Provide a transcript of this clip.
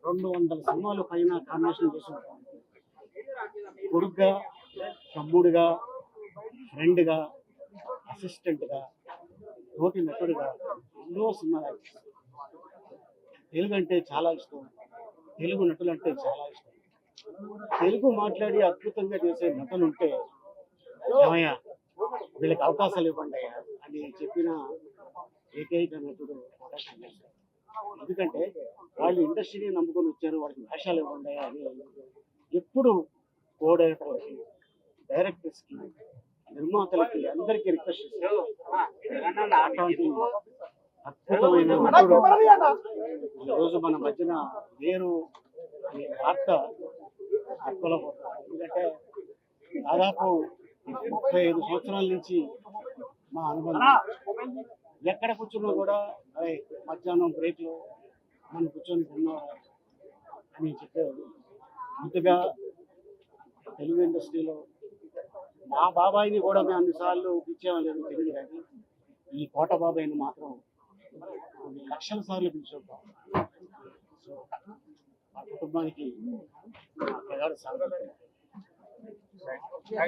200 సినిమాలు పైన కాంబినేషన్ చేశారు. కొడుగ్గా, తమ్ముడుగా, ఫ్రెండ్గా, అసిస్టెంట్గా, తోటి నటుడుగా ఎన్నో సినిమాలు యాక్ట్ చేశారు. తెలుగు అంటే చాలా ఇష్టం, తెలుగు నటులు అంటే చాలా ఇష్టం. తెలుగు మాట్లాడి అద్భుతంగా చేసే నటులు ఉంటే ఏమయ్యా వీళ్ళకి అవకాశాలు ఇవ్వండి అని చెప్పిన ఏకైక నటుడు కోట శ్రీనివాసరావు. ఎందుకంటే వాళ్ళు ఇండస్ట్రీని నమ్ముకొని వచ్చారు, వాళ్ళకి వేషాలు ఇవ్వండి అని ఎప్పుడు కో డైరెక్టర్లకి, డైరెక్టర్స్కి, నిర్మాతలకి అందరికీ రిక్వెస్ట్ చేశారు. అటువంటి అద్భుతమైన నటుడు ఈరోజు మన మధ్యన వేరు అనే వార్త తక్కువపోతారు. ఎందుకంటే దాదాపు 35 సంవత్సరాల నుంచి మా అనుబంధం. ఎక్కడ కూర్చున్నా కూడా అరే మధ్యాహ్నం బ్రేక్లో మనం కూర్చొని తిన్నారా అని చెప్పేవాడు. ఇంతగా తెలుగు ఇండస్ట్రీలో మా బాబాయిని కూడా మేము అన్నిసార్లు పిలిచేవాళ్ళు లేదు తెలియదు, కానీ ఈ కోట బాబాయిని మాత్రం కొన్ని లక్షల సార్లు పిలిచేద్దాం. సో మా కుటుంబానికి ప్రగాఢ సాగుతుంది.